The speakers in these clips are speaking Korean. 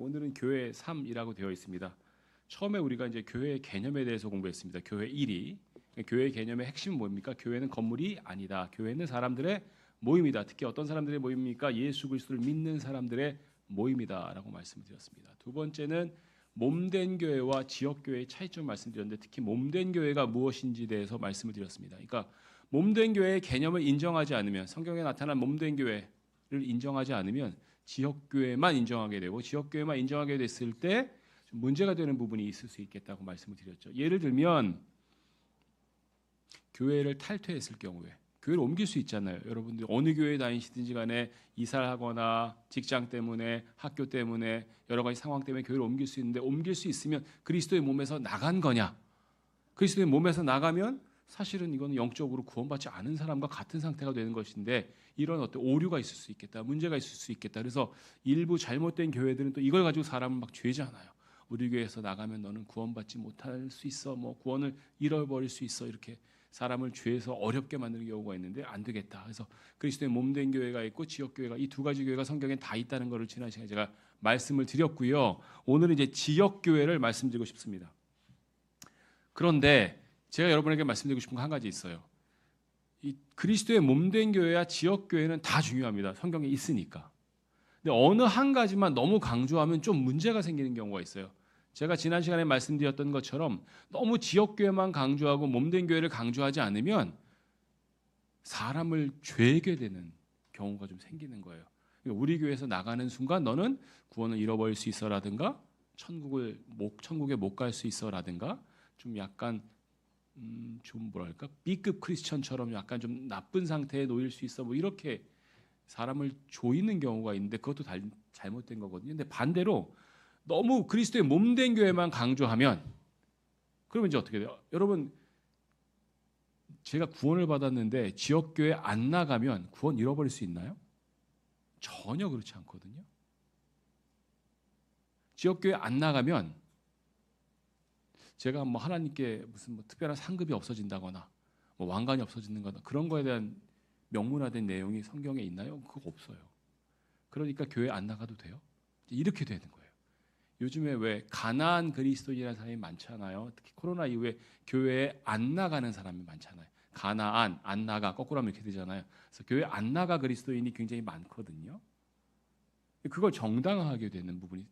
오늘은 교회 3이라고 되어 있습니다. 처음에 우리가 이제 교회의 개념에 대해서 공부했습니다. 교회 1이. 교회의 개념의 핵심은 뭡니까? 교회는 건물이 아니다. 교회는 사람들의 모임이다. 특히 어떤 사람들의 모임입니까? 예수 그리스도를 믿는 사람들의 모임이다라고 말씀드렸습니다. 두 번째는 몸된 교회와 지역 교회의 차이점 말씀드렸는데 특히 몸된 교회가 무엇인지에 대해서 말씀을 드렸습니다. 그러니까 몸된 교회의 개념을 인정하지 않으면 성경에 나타난 몸된 교회를 인정하지 않으면 지역 교회만 인정하게 되고 지역 교회만 인정하게 됐을 때 좀 문제가 되는 부분이 있을 수 있겠다고 말씀을 드렸죠. 예를 들면 교회를 탈퇴했을 경우에 교회를 옮길 수 있잖아요. 여러분들 어느 교회에 다니시든지 간에 이사를 하거나 직장 때문에 학교 때문에 여러 가지 상황 때문에 교회를 옮길 수 있는데 옮길 수 있으면 그리스도의 몸에서 나간 거냐? 그리스도의 몸에서 나가면 사실은 이거는 영적으로 구원받지 않은 사람과 같은 상태가 되는 것인데 이런 어떤 오류가 있을 수 있겠다. 문제가 있을 수 있겠다. 그래서 일부 잘못된 교회들은 또 이걸 가지고 사람을 막 죄잖아요. 우리 교회에서 나가면 너는 구원받지 못할 수 있어. 뭐 구원을 잃어버릴 수 있어. 이렇게 사람을 죄에서 어렵게 만드는 경우가 있는데 안 되겠다. 그래서 그리스도의 몸된 교회가 있고 지역 교회가 이 두 가지 교회가 성경에 다 있다는 것을 지난 시간에 제가 말씀을 드렸고요. 오늘은 이제 지역 교회를 말씀드리고 싶습니다. 그런데 제가 여러분에게 말씀드리고 싶은 거 한 가지 있어요. 이 그리스도의 몸된 교회와 지역 교회는 다 중요합니다. 성경에 있으니까. 근데 어느 한 가지만 너무 강조하면 좀 문제가 생기는 경우가 있어요. 제가 지난 시간에 말씀드렸던 것처럼 너무 지역교회만 강조하고 몸된 교회를 강조하지 않으면 사람을 죄게 되는 경우가 좀 생기는 거예요. 우리 교회에서 나가는 순간 너는 구원을 잃어버릴 수 있어라든가 천국에 못 갈 수 있어라든가 좀 약간 좀 뭐랄까 B급 크리스천처럼 약간 좀 나쁜 상태에 놓일 수 있어 뭐 이렇게 사람을 조이는 경우가 있는데 그것도 잘못된 거거든요. 근데 반대로 너무 그리스도의 몸된 교회만 강조하면 그러면 이제 어떻게 돼요? 여러분 제가 구원을 받았는데 지역교회 안 나가면 구원 잃어버릴 수 있나요? 전혀 그렇지 않거든요. 지역교회 안 나가면 제가 뭐 하나님께 무슨 뭐 특별한 상급이 없어진다거나 뭐 왕관이 없어지는 거나 그런 거에 대한 명문화된 내용이 성경에 있나요? 그거 없어요. 그러니까 교회 안 나가도 돼요? 이렇게 되는 거예요. 요즘에 왜 가난한 그리스도인이라는 사람이 많잖아요. 특히 코로나 이후에 교회에 안 나가는 사람이 많잖아요. 가나안, 안 나가 거꾸로 하면 이렇게 되잖아요. 그래서 교회 안 나가 그리스도인이 굉장히 많거든요. 그걸 정당화하게 되는 부분이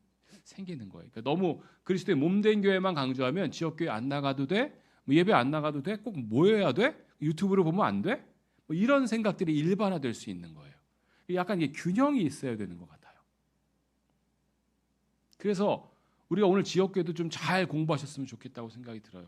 생기는 거예요. 그러니까 너무 그리스도의 몸된 교회만 강조하면 지역교회 안 나가도 돼? 뭐 예배 안 나가도 돼? 꼭 모여야 돼? 유튜브로 보면 안 돼? 뭐 이런 생각들이 일반화될 수 있는 거예요. 약간 이게 균형이 있어야 되는 것 같아요. 그래서 우리가 오늘 지역교회도 좀 잘 공부하셨으면 좋겠다고 생각이 들어요.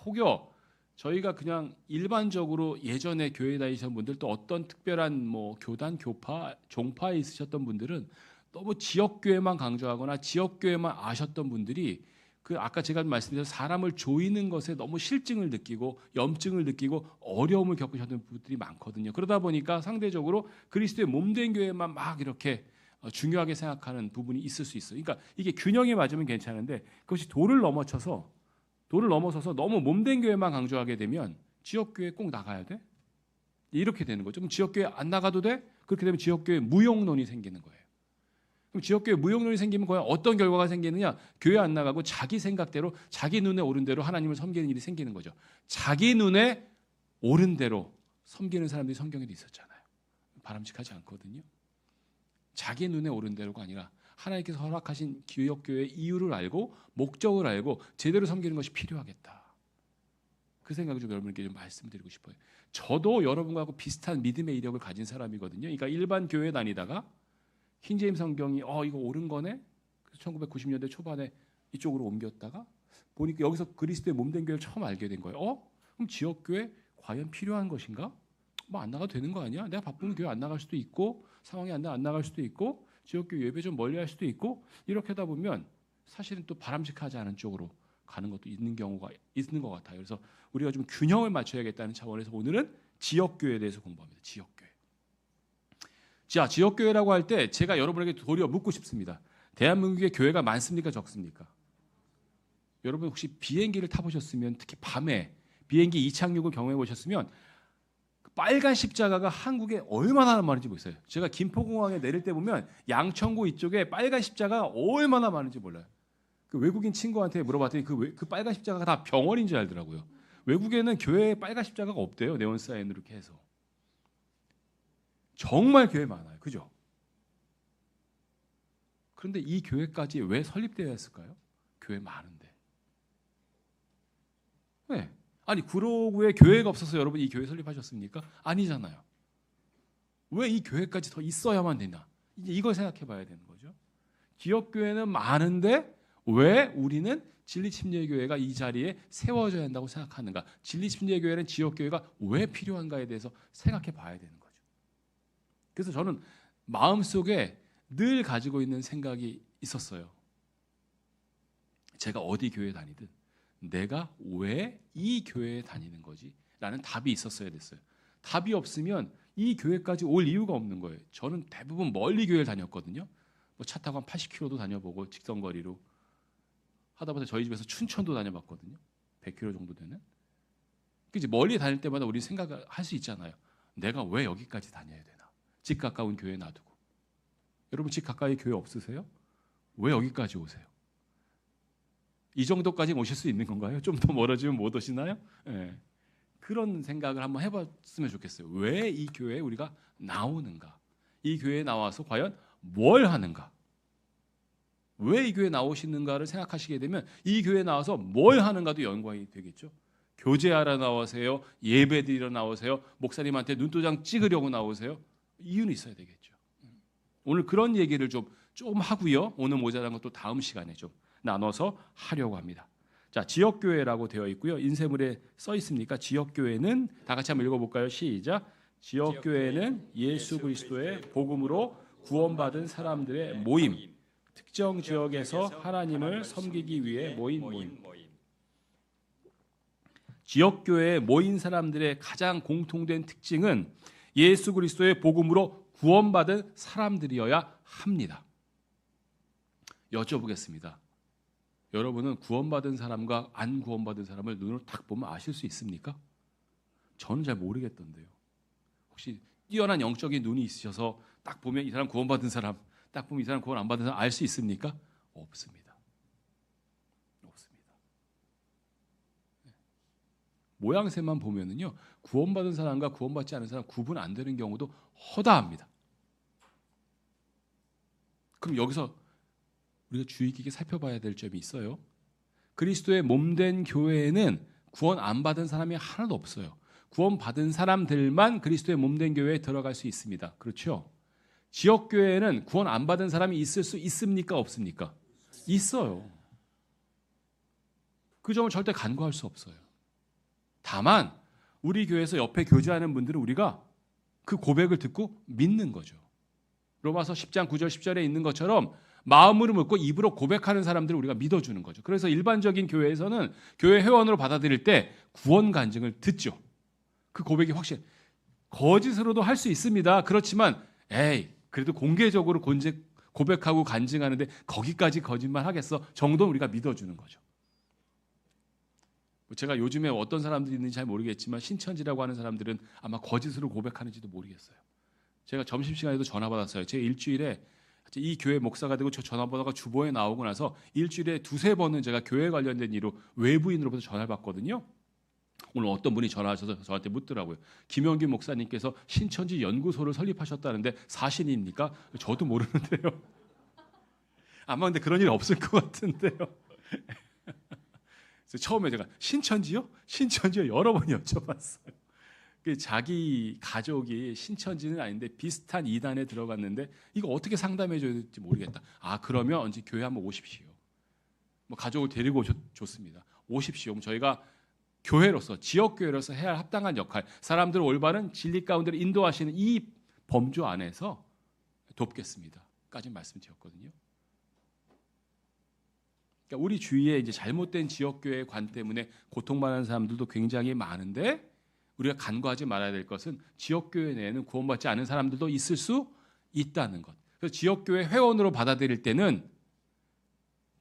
혹여 저희가 그냥 일반적으로 예전에 교회 다니셨던 분들 또 어떤 특별한 뭐 교단, 교파, 종파에 있으셨던 분들은 너무 지역교회만 강조하거나 지역교회만 아셨던 분들이 그 아까 제가 말씀드린 사람을 조이는 것에 너무 실증을 느끼고 염증을 느끼고 어려움을 겪으셨던 분들이 많거든요. 그러다 보니까 상대적으로 그리스도의 몸된 교회만 막 이렇게 중요하게 생각하는 부분이 있을 수 있어요. 그러니까 이게 균형이 맞으면 괜찮은데 그것이 도를 넘어서서 너무 몸된 교회만 강조하게 되면 지역교회 꼭 나가야 돼? 이렇게 되는 거죠. 그럼 지역교회 안 나가도 돼? 그렇게 되면 지역교회 무용론이 생기는 거예요. 그럼 지역교회 무용론이 생기면 과연 어떤 결과가 생기느냐? 교회 안 나가고 자기 생각대로 자기 눈에 오른 대로 하나님을 섬기는 일이 생기는 거죠. 자기 눈에 오른 대로 섬기는 사람들이 성경에도 있었잖아요. 바람직하지 않거든요. 자기 눈에 오른 대로가 아니라 하나님께서 허락하신 기업교회의 이유를 알고 목적을 알고 제대로 섬기는 것이 필요하겠다. 그 생각을 좀 여러분께 좀 말씀드리고 싶어요. 저도 여러분과 비슷한 믿음의 이력을 가진 사람이거든요. 그러니까 일반 교회 다니다가 킹제임 성경이 이거 옳은 거네? 1990년대 초반에 이쪽으로 옮겼다가 보니까 여기서 그리스도의 몸된 교회를 처음 알게 된 거예요. 그럼 지역교회 과연 필요한 것인가? 뭐 안 나가도 되는 거 아니야? 내가 바쁘면 교회 안 나갈 수도 있고 상황이 안 나갈 수도 있고 지역교회 예배 좀 멀리 할 수도 있고 이렇게 하다 보면 사실은 또 바람직하지 않은 쪽으로 가는 것도 있는 경우가 있는 것 같아요. 그래서 우리가 좀 균형을 맞춰야겠다는 차원에서 오늘은 지역교회에 대해서 공부합니다. 지역교회. 자, 지역교회라고 할 때 제가 여러분에게 도리어 묻고 싶습니다. 대한민국에 교회가 많습니까? 적습니까? 여러분 혹시 비행기를 타보셨으면 특히 밤에 비행기 이착륙을 경험해 보셨으면 빨간 십자가가 한국에 얼마나 많은지 보세요. 제가 김포공항에 내릴 때 보면 양천구 이쪽에 빨간 십자가가 얼마나 많은지 몰라요. 그 외국인 친구한테 물어봤더니 그 빨간 십자가가 다 병원인 줄 알더라고요. 외국에는 교회에 빨간 십자가가 없대요. 네온사인으로 이렇게 해서. 정말 교회 많아요. 그죠? 그런데 이 교회까지 왜 설립되어야 했을까요? 교회 많은데. 왜? 아니 구로구에 교회가 없어서 여러분 이 교회 설립하셨습니까? 아니잖아요. 왜 이 교회까지 더 있어야만 되나? 이제 이걸 생각해 봐야 되는 거죠. 지역교회는 많은데 왜 우리는 진리침례교회가 이 자리에 세워져야 한다고 생각하는가? 진리침례교회는 지역교회가 왜 필요한가에 대해서 생각해 봐야 되는 거죠. 그래서 저는 마음속에 늘 가지고 있는 생각이 있었어요. 제가 어디 교회 다니든 내가 왜 이 교회에 다니는 거지? 라는 답이 있었어야 됐어요. 답이 없으면 이 교회까지 올 이유가 없는 거예요. 저는 대부분 멀리 교회를 다녔거든요. 뭐 차 타고 한 80km도 다녀보고 직선거리로 하다 보다 저희 집에서 춘천도 다녀봤거든요. 100km 정도 되는. 이제 멀리 다닐 때마다 우리 생각을 할 수 있잖아요. 내가 왜 여기까지 다녀야 되나? 집 가까운 교회 놔두고. 여러분 집 가까이 교회 없으세요? 왜 여기까지 오세요? 이 정도까지 오실 수 있는 건가요? 좀 더 멀어지면 못 오시나요? 네. 그런 생각을 한번 해봤으면 좋겠어요. 왜 이 교회에 우리가 나오는가? 이 교회에 나와서 과연 뭘 하는가? 왜 이 교회에 나오시는가를 생각하시게 되면 이 교회에 나와서 뭘 하는가도 연관이 되겠죠. 교제하러 나오세요? 예배드리러 나오세요? 목사님한테 눈도장 찍으려고 나오세요? 이유는 있어야 되겠죠. 오늘 그런 얘기를 좀 하고요. 오늘 모자란 것도 다음 시간에 좀 나눠서 하려고 합니다. 자, 지역교회라고 되어 있고요. 인쇄물에 써 있습니까? 지역교회는 다 같이 한번 읽어볼까요? 시작. 지역교회는 예수 그리스도의 복음으로 구원받은 사람들의 모임, 특정 지역에서 하나님을 섬기기 위해 모임. 지역교회에 모인 사람들의 가장 공통된 특징은 예수 그리스도의 복음으로 구원받은 사람들이어야 합니다. 여쭤보겠습니다. 여러분은 구원받은 사람과 안 구원받은 사람을 눈으로 딱 보면 아실 수 있습니까? 저는 잘 모르겠던데요. 혹시 뛰어난 영적인 눈이 있으셔서 딱 보면 이 사람 구원받은 사람, 딱 보면 이 사람 구원 안 받은 사람 알 수 있습니까? 없습니다. 모양새만 보면은요, 구원받은 사람과 구원받지 않은 사람 구분 안 되는 경우도 허다합니다. 그럼 여기서 우리가 주의 깊게 살펴봐야 될 점이 있어요. 그리스도의 몸된 교회에는 구원 안 받은 사람이 하나도 없어요. 구원 받은 사람들만 그리스도의 몸된 교회에 들어갈 수 있습니다. 그렇죠? 지역 교회에는 구원 안 받은 사람이 있을 수 있습니까? 없습니까? 있어요. 그 점을 절대 간과할 수 없어요. 다만 우리 교회에서 옆에 교제하는 분들은 우리가 그 고백을 듣고 믿는 거죠. 로마서 10장 9절 10절에 있는 것처럼 마음으로 묻고 입으로 고백하는 사람들을 우리가 믿어주는 거죠. 그래서 일반적인 교회에서는 교회 회원으로 받아들일 때 구원 간증을 듣죠. 그 고백이 확실히 거짓으로도 할 수 있습니다. 그렇지만 그래도 공개적으로 고백하고 간증하는데 거기까지 거짓말 하겠어 정도는 우리가 믿어주는 거죠. 제가 요즘에 어떤 사람들이 있는지 잘 모르겠지만 신천지라고 하는 사람들은 아마 거짓으로 고백하는지도 모르겠어요. 제가 점심시간에도 전화 받았어요. 제가 일주일에 이 교회 목사가 되고 저 전화 번호가 주보에 나오고 나서 일주일에 두세 번은 제가 교회 관련된 일로 외부인으로부터 전화를 받거든요. 오늘 어떤 분이 전화하셔서 저한테 묻더라고요. 김영균 목사님께서 신천지 연구소를 설립하셨다는데 사실입니까? 저도 모르는데요. 아마 근데 그런 일 없을 것 같은데요. 그래서 처음에 제가 신천지요? 신천지요? 여러 번 여쭤봤어요. 자기 가족이 신천지는 아닌데 비슷한 이단에 들어갔는데 이거 어떻게 상담해 줘야 될지 모르겠다. 그러면 언제 교회 한번 오십시오. 뭐 가족을 데리고 좋습니다. 오십시오. 그럼 저희가 교회로서 지역교회로서 해야 할 합당한 역할, 사람들을 올바른 진리 가운데로 인도하시는 이 범주 안에서 돕겠습니다. 까지 말씀드렸거든요. 그러니까 우리 주위에 이제 잘못된 지역교회의 관 때문에 고통받는 사람들도 굉장히 많은데 우리가 간과하지 말아야 될 것은 지역교회 내에는 구원받지 않은 사람들도 있을 수 있다는 것. 그래서 지역교회 회원으로 받아들일 때는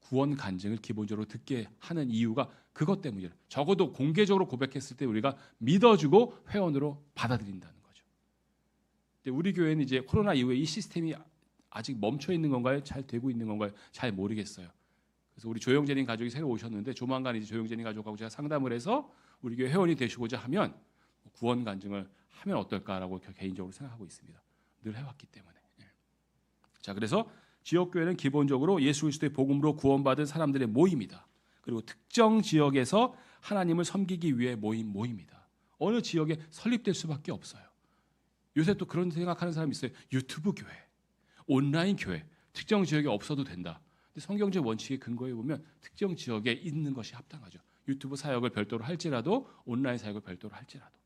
구원 간증을 기본적으로 듣게 하는 이유가 그것 때문이에요. 적어도 공개적으로 고백했을 때 우리가 믿어주고 회원으로 받아들인다는 거죠. 근데 우리 교회는 이제 코로나 이후에 이 시스템이 아직 멈춰 있는 건가요? 잘 되고 있는 건가요? 잘 모르겠어요. 그래서 우리 조영재님 가족이 새로 오셨는데 조만간 이제 조영재님 가족하고 제가 상담을 해서 우리 교회 회원이 되시고자 하면 구원 간증을 하면 어떨까라고 개인적으로 생각하고 있습니다. 늘 해왔기 때문에. 자, 그래서 지역교회는 기본적으로 예수 그리스도의 복음으로 구원받은 사람들의 모임이다. 그리고 특정 지역에서 하나님을 섬기기 위해 모임입니다. 어느 지역에 설립될 수밖에 없어요. 요새 또 그런 생각하는 사람이 있어요. 유튜브 교회, 온라인 교회, 특정 지역에 없어도 된다. 근데 성경적 원칙의 근거에 보면 특정 지역에 있는 것이 합당하죠. 유튜브 사역을 별도로 할지라도 온라인 사역을 별도로 할지라도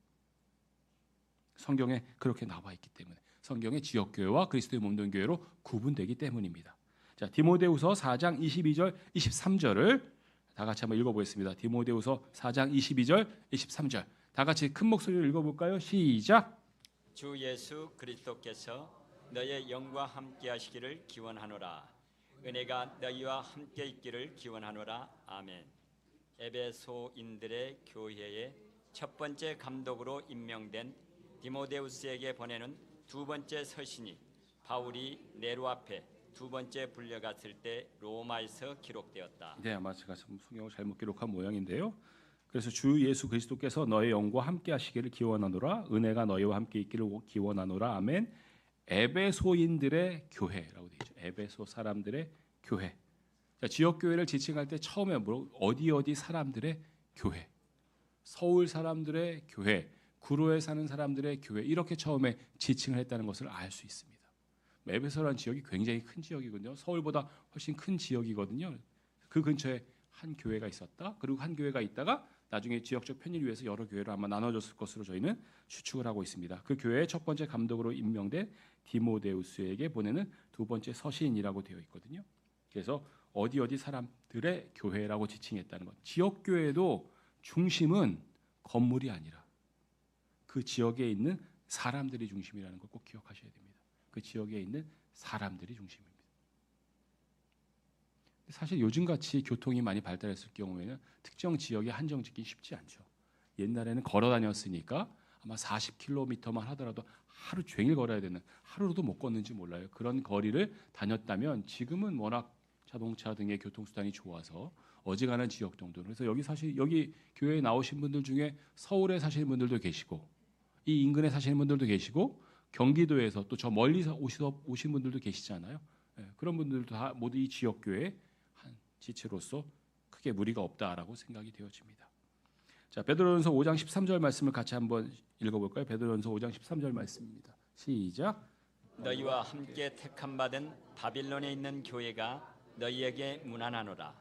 성경에 그렇게 나와 있기 때문에 성경의 지역교회와 그리스도의 몸된 교회로 구분되기 때문입니다. 자, 디모데후서 4장 22절, 23절을 다 같이 한번 읽어보겠습니다. 디모데후서 4장 22절, 23절 다 같이 큰 목소리로 읽어볼까요? 시작. 주 예수 그리스도께서 너의 영과 함께 하시기를 기원하노라. 은혜가 너희와 함께 있기를 기원하노라. 아멘. 에베소인들의 교회의 첫 번째 감독으로 임명된 디모데우스에게 보내는 두 번째 서신이 바울이 네로 앞에 두 번째 불려갔을 때 로마에서 기록되었다. 네, 아마 제가 성경을 잘못 기록한 모양인데요. 그래서 주 예수 그리스도께서 너의 영과 함께 하시기를 기원하노라. 은혜가 너희와 함께 있기를 기원하노라. 아멘. 에베소인들의 교회라고 되어 있죠. 에베소 사람들의 교회. 자, 지역 교회를 지칭할 때 처음에 어디 사람들의 교회, 서울 사람들의 교회, 구로에 사는 사람들의 교회 이렇게 처음에 지칭을 했다는 것을 알 수 있습니다. 에베소라는 지역이 굉장히 큰 지역이거든요. 서울보다 훨씬 큰 지역이거든요. 그 근처에 한 교회가 있었다. 그리고 한 교회가 있다가 나중에 지역적 편의를 위해서 여러 교회로 아마 나눠졌을 것으로 저희는 추측을 하고 있습니다. 그 교회의 첫 번째 감독으로 임명된 디모데우스에게 보내는 두 번째 서신이라고 되어 있거든요. 그래서 어디 사람들의 교회라고 지칭했다는 것. 지역 교회도 중심은 건물이 아니라 그 지역에 있는 사람들이 중심이라는 걸 꼭 기억하셔야 됩니다. 그 지역에 있는 사람들이 중심입니다. 사실 요즘같이 교통이 많이 발달했을 경우에는 특정 지역에 한정 짓기 쉽지 않죠. 옛날에는 걸어 다녔으니까 아마 40km만 하더라도 하루 종일 걸어야 되는, 하루로도 못 걷는지 몰라요. 그런 거리를 다녔다면 지금은 워낙 자동차 등의 교통수단이 좋아서 어지간한 지역 정도는. 그래서 여기 교회에 나오신 분들 중에 서울에 사시는 분들도 계시고 이 인근에 사시는 분들도 계시고 경기도에서 또 저 멀리서 오신 분들도 계시잖아요. 그런 분들도 다 모두 이 지역 교회의 한 지체로서 크게 무리가 없다라고 생각이 되어집니다. 자, 베드로전서 5장 13절 말씀을 같이 한번 읽어볼까요? 베드로전서 5장 13절 말씀입니다. 시작. 너희와 함께 택함 받은 바빌론에 있는 교회가 너희에게 문안하노라.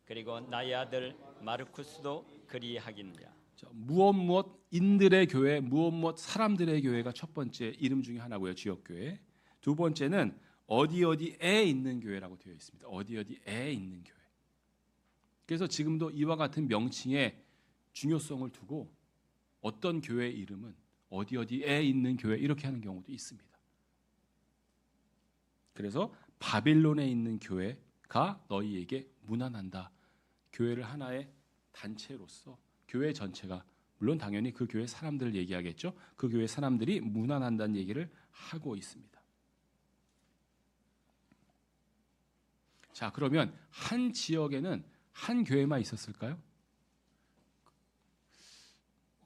그리고 나의 아들 마르쿠스도 그리하기니라. 무엇 인들의 교회, 무엇 사람들의 교회가 첫 번째 이름 중에 하나고요. 지역 교회. 두 번째는 어디에 있는 교회라고 되어 있습니다. 어디에 있는 교회. 그래서 지금도 이와 같은 명칭의 중요성을 두고 어떤 교회의 이름은 어디에 있는 교회 이렇게 하는 경우도 있습니다. 그래서 바빌론에 있는 교회가 너희에게 문안한다. 교회를 하나의 단체로서 교회 전체가, 물론 당연히 그 교회 사람들을 얘기하겠죠. 그 교회 사람들이 문안한다는 얘기를 하고 있습니다. 자, 그러면 한 지역에는 한 교회만 있었을까요?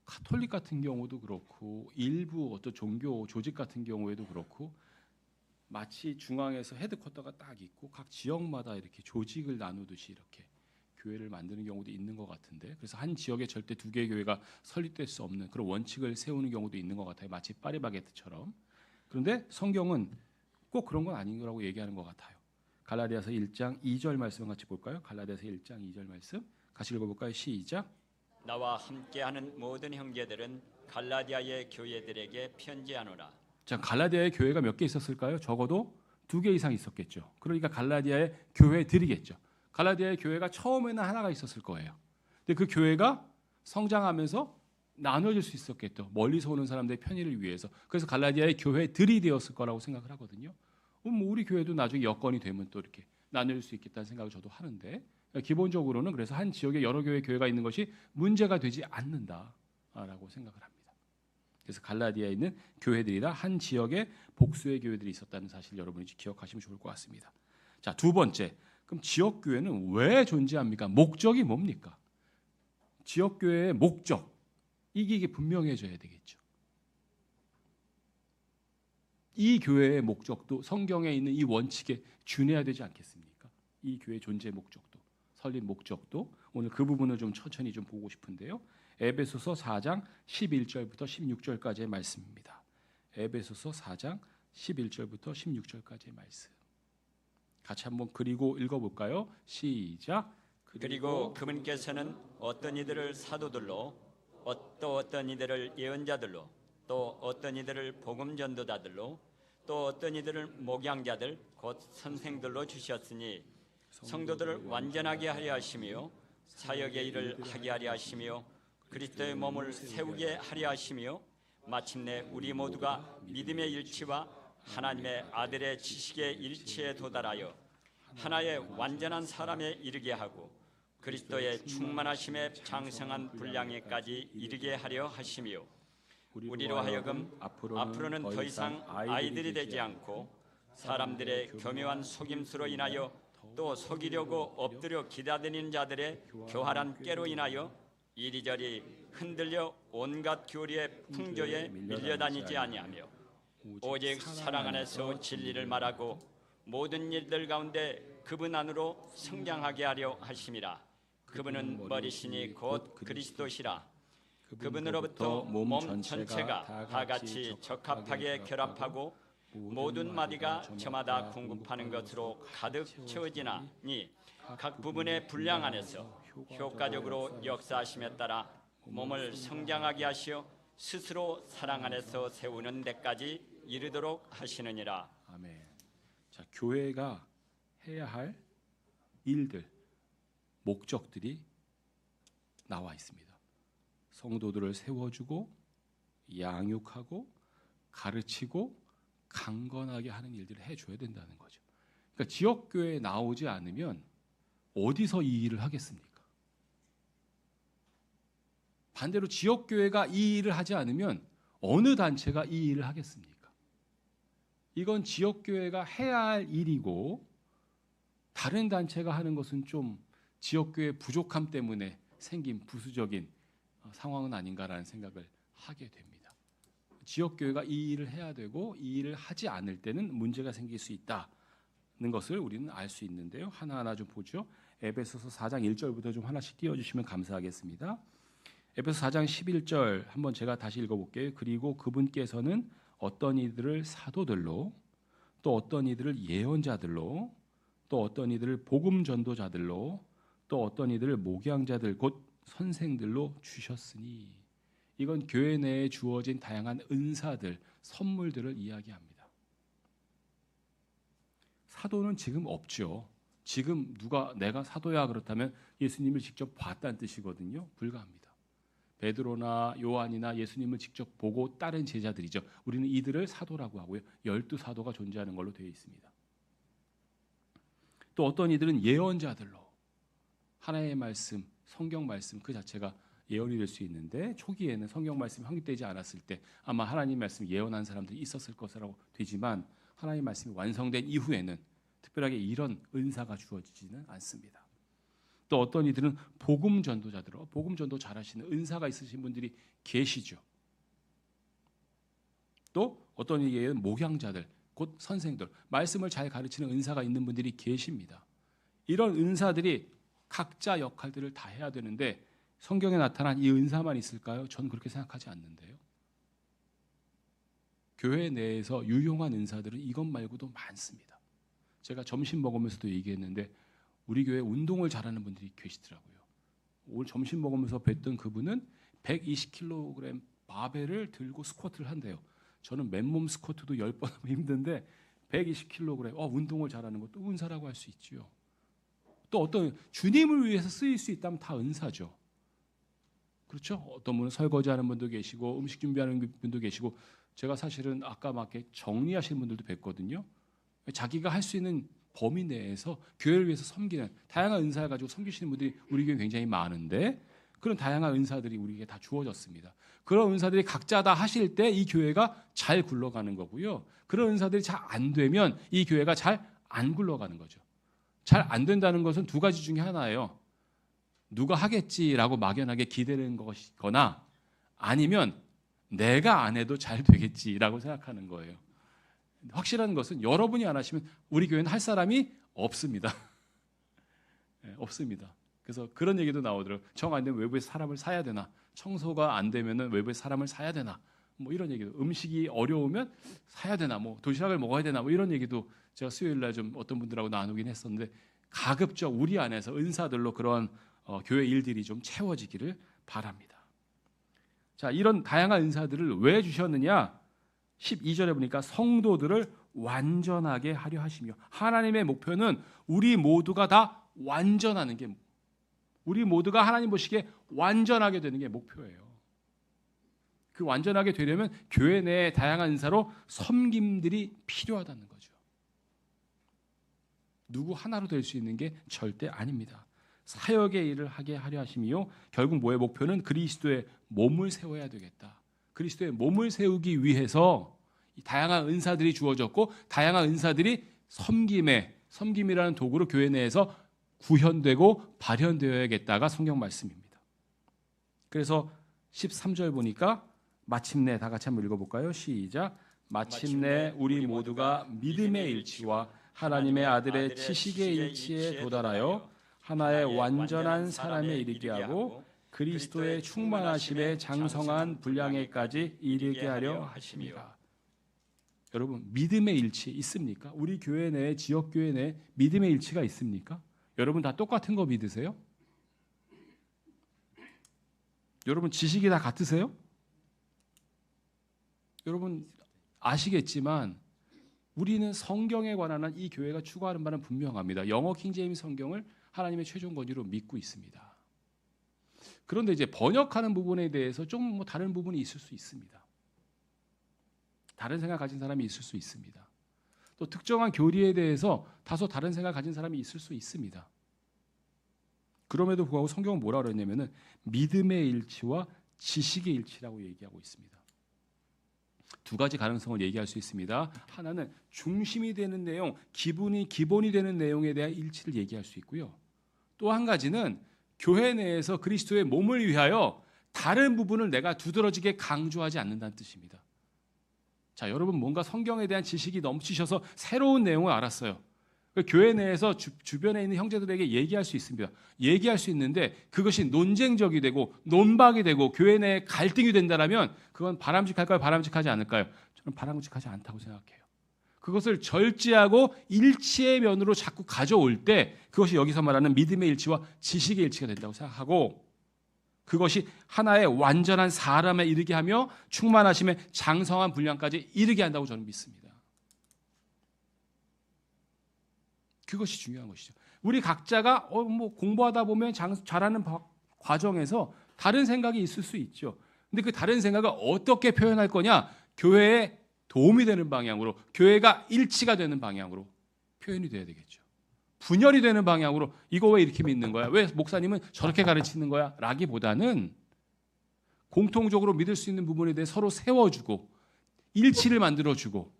가톨릭 같은 경우도 그렇고 일부 어떤 종교 조직 같은 경우에도 그렇고 마치 중앙에서 헤드쿼터가 딱 있고 각 지역마다 이렇게 조직을 나누듯이 이렇게 교회를 만드는 경우도 있는 것 같은데, 그래서 한 지역에 절대 두 개의 교회가 설립될 수 없는 그런 원칙을 세우는 경우도 있는 것 같아요. 마치 파리바게트처럼. 그런데 성경은 꼭 그런 건 아닌 거라고 얘기하는 것 같아요. 갈라디아서 1장 2절 말씀 같이 볼까요? 갈라디아서 1장 2절 말씀 같이 읽어볼까요? 시작. 나와 함께하는 모든 형제들은 갈라디아의 교회들에게 편지하노라. 자, 갈라디아의 교회가 몇 개 있었을까요? 적어도 2개 이상 있었겠죠. 그러니까 갈라디아의 교회들이겠죠. 갈라디아의 교회가 처음에는 하나가 있었을 거예요. 근데 그 교회가 성장하면서 나눠질 수 있었겠죠. 멀리서 오는 사람들의 편의를 위해서. 그래서 갈라디아의 교회들이 되었을 거라고 생각을 하거든요. 뭐 우리 교회도 나중에 여건이 되면 또 이렇게 나눌 수 있겠다는 생각을 저도 하는데 기본적으로는 그래서 한 지역에 여러 교회의 교회가 있는 것이 문제가 되지 않는다라고 생각을 합니다. 그래서 갈라디아에 있는 교회들이나 한 지역에 복수의 교회들이 있었다는 사실 여러분이 기억하시면 좋을 것 같습니다. 자, 두 번째, 그럼 지역 교회는 왜 존재합니까? 목적이 뭡니까? 지역 교회의 목적, 이게 분명해져야 되겠죠. 이 교회의 목적도 성경에 있는 이 원칙에 준해야 되지 않겠습니까? 이 교회의 존재 목적도, 설립 목적도 오늘 그 부분을 좀 천천히 좀 보고 싶은데요. 에베소서 4장 11절부터 16절까지의 말씀입니다. 에베소서 4장 11절부터 16절까지의 말씀. 같이 한번 그리고 읽어볼까요? 시작. 그리고 그분께서는 어떤 이들을 사도들로 또 어떤 이들을 예언자들로 또 어떤 이들을 복음 전도자들로 또 어떤 이들을 목양자들 곧 선생들로 주셨으니 성도들을 완전하게 하려 하시며 사역의 일을 하게 하려 하시며 그리스도의 몸을 세우게 하려 하시며 마침내 우리 모두가 믿음의 일치와 하나님의 아들의 지식의 일치에 도달하여 하나의 완전한 사람에 이르게 하고 그리스도의 충만하심에 장성한 분량에까지 이르게 하려 하시며 우리로 하여금 앞으로는 더 이상 아이들이 되지 않고 사람들의 교묘한 속임수로 인하여 또 속이려고 엎드려 기다리는 자들의 교활한 꾀로 인하여 이리저리 흔들려 온갖 교리의 풍조에 밀려다니지 아니하며 오직 사랑 안에서 진리를 말하고 모든 일들 가운데 그분 안으로 성장하게 하려 하심이라. 그분은 머리시니 곧 그리스도시라. 그분으로부터 몸 전체가 다 같이 적합하게 결합하고 모든 마디가 저마다 공급하는 것으로 가득 채워지나니 각 부분의 분량 안에서 효과적으로 역사하심에 따라 몸을 성장하게 하시어 스스로 사랑 안에서 세우는 데까지 이르도록 하시느니라. 아멘. 자, 교회가 해야 할 일들, 목적들이 나와 있습니다. 성도들을 세워주고 양육하고 가르치고 강건하게 하는 일들을 해줘야 된다는 거죠. 그러니까 지역교회에 나오지 않으면 어디서 이 일을 하겠습니까? 반대로 지역교회가 이 일을 하지 않으면 어느 단체가 이 일을 하겠습니까? 이건 지역교회가 해야 할 일이고 다른 단체가 하는 것은 좀 지역교회 부족함 때문에 생긴 부수적인 상황은 아닌가라는 생각을 하게 됩니다. 지역교회가 이 일을 해야 되고 이 일을 하지 않을 때는 문제가 생길 수 있다는 것을 우리는 알 수 있는데요. 하나하나 좀 보죠. 에베소서 4장 1절부터 좀 하나씩 띄워주시면 감사하겠습니다. 에베소 4장 11절 한번 제가 다시 읽어볼게요. 그리고 그분께서는 어떤 이들을 사도들로 또 어떤 이들을 예언자들로 또 어떤 이들을 복음 전도자들로 또 어떤 이들을 목양자들 곧 선생들로 주셨으니 이건 교회 내에 주어진 다양한 은사들, 선물들을 이야기합니다. 사도는 지금 없죠. 지금 누가 내가 사도야 그렇다면 예수님을 직접 봤다는 뜻이거든요. 불가합니다. 베드로나 요한이나 예수님을 직접 보고 따른 제자들이죠. 우리는 이들을 사도라고 하고요. 12사도가 존재하는 걸로 되어 있습니다. 또 어떤 이들은 예언자들로 하나님의 말씀, 성경 말씀 그 자체가 예언이 될 수 있는데 초기에는 성경 말씀이 확립되지 않았을 때 아마 하나님 말씀 예언한 사람들이 있었을 것이라고 되지만 하나님 말씀이 완성된 이후에는 특별하게 이런 은사가 주어지지는 않습니다. 또 어떤 이들은 복음 전도자들로 복음 전도 잘하시는 은사가 있으신 분들이 계시죠. 또 어떤 이에는 목양자들 곧 선생들 말씀을 잘 가르치는 은사가 있는 분들이 계십니다. 이런 은사들이 각자 역할들을 다 해야 되는데 성경에 나타난 이 은사만 있을까요? 저는 그렇게 생각하지 않는데요. 교회 내에서 유용한 은사들은 이것 말고도 많습니다. 제가 점심 먹으면서도 얘기했는데 우리 교회 운동을 잘하는 분들이 계시더라고요. 오늘 점심 먹으면서 뵀던 그분은 120kg 바벨을 들고 스쿼트를 한대요. 저는 맨몸 스쿼트도 10번 하면 힘든데 120kg 운동을 잘하는 것도 은사라고 할 수 있죠. 또 어떤 주님을 위해서 쓰일 수 있다면 다 은사죠. 그렇죠? 어떤 분은 설거지하는 분도 계시고 음식 준비하는 분도 계시고 제가 사실은 아까 막 정리하시는 분들도 뵀거든요. 자기가 할 수 있는 범위 내에서 교회를 위해서 섬기는 다양한 은사를 가지고 섬기시는 분들이 우리 교회 굉장히 많은데 그런 다양한 은사들이 우리에게 다 주어졌습니다. 그런 은사들이 각자 다 하실 때 이 교회가 잘 굴러가는 거고요. 그런 은사들이 잘 안 되면 이 교회가 잘 안 굴러가는 거죠. 잘 안 된다는 것은 두 가지 중에 하나예요. 누가 하겠지라고 막연하게 기대는 것이거나 아니면 내가 안 해도 잘 되겠지라고 생각하는 거예요. 확실한 것은 여러분이 안 하시면 우리 교회는 할 사람이 없습니다. 네, 없습니다. 그래서 그런 얘기도 나오더라고요. 정 안 되면 외부에서 사람을 사야 되나? 청소가 안 되면 외부에서 사람을 사야 되나? 뭐 이런 얘기도 음식이 어려우면 사야 되나? 뭐 도시락을 먹어야 되나? 뭐 이런 얘기도 제가 수요일 날 좀 어떤 분들하고 나누긴 했었는데 가급적 우리 안에서 은사들로 그런 교회 일들이 좀 채워지기를 바랍니다. 자, 이런 다양한 은사들을 왜 주셨느냐? 12절에 보니까 성도들을 완전하게 하려 하시며 하나님의 목표는 우리 모두가 다 완전하는 게 우리 모두가 하나님 보시기에 완전하게 되는 게 목표예요. 그 완전하게 되려면 교회 내에 다양한 은사로 섬김들이 필요하다는 거죠. 누구 하나로 될 수 있는 게 절대 아닙니다. 사역의 일을 하게 하려 하시며 결국 뭐의 목표는 그리스도의 몸을 세워야 되겠다. 그리스도의 몸을 세우기 위해서 다양한 은사들이 주어졌고 다양한 은사들이 섬김이라는 도구로 교회 내에서 구현되고 발현되어야겠다가 성경 말씀입니다. 그래서 13절 보니까 마침내 다 같이 한번 읽어볼까요? 시작. 마침내 우리 모두가 믿음의 일치와 하나님의 아들의 지식의 일치에 도달하여 하나의 완전한 사람에 이르게 하고 그리스도의 충만하심에 장성한 분량에까지 이르게 하려 하심이라. 여러분 믿음의 일치 있습니까? 우리 교회 내에 지역 교회 내에 믿음의 일치가 있습니까? 여러분 다 똑같은 거 믿으세요? 여러분 지식이 다 같으세요? 여러분 아시겠지만 우리는 성경에 관한 한 이 교회가 추구하는 바는 분명합니다. 영어 킹제임스 성경을 하나님의 최종 권위로 믿고 있습니다. 그런데 이제 번역하는 부분에 대해서 좀 뭐 다른 부분이 있을 수 있습니다. 다른 생각 가진 사람이 있을 수 있습니다. 또 특정한 교리에 대해서 다소 다른 생각 가진 사람이 있을 수 있습니다. 그럼에도 불구하고 성경은 뭐라 그랬냐면은 믿음의 일치와 지식의 일치라고 얘기하고 있습니다. 두 가지 가능성을 얘기할 수 있습니다. 하나는 중심이 되는 내용, 기본이 되는 내용에 대한 일치를 얘기할 수 있고요. 또 한 가지는 교회 내에서 그리스도의 몸을 위하여 다른 부분을 내가 두드러지게 강조하지 않는다는 뜻입니다. 자, 여러분 뭔가 성경에 대한 지식이 넘치셔서 새로운 내용을 알았어요. 교회 내에서 주변에 있는 형제들에게 얘기할 수 있습니다. 얘기할 수 있는데 그것이 논쟁적이 되고 논박이 되고 교회 내에 갈등이 된다면 그건 바람직할까요? 바람직하지 않을까요? 저는 바람직하지 않다고 생각해요. 그것을 절제하고 일치의 면으로 자꾸 가져올 때 그것이 여기서 말하는 믿음의 일치와 지식의 일치가 된다고 생각하고 그것이 하나의 완전한 사람에 이르게 하며 충만하심에 장성한 분량까지 이르게 한다고 저는 믿습니다. 그것이 중요한 것이죠. 우리 각자가 뭐 공부하다 보면 잘하는 과정에서 다른 생각이 있을 수 있죠. 근데 그 다른 생각을 어떻게 표현할 거냐? 교회에 도움이 되는 방향으로, 교회가 일치가 되는 방향으로 표현이 돼야 되겠죠. 분열이 되는 방향으로 이거 왜 이렇게 믿는 거야? 왜 목사님은 저렇게 가르치는 거야? 라기보다는 공통적으로 믿을 수 있는 부분에 대해 서로 세워주고 일치를 만들어주고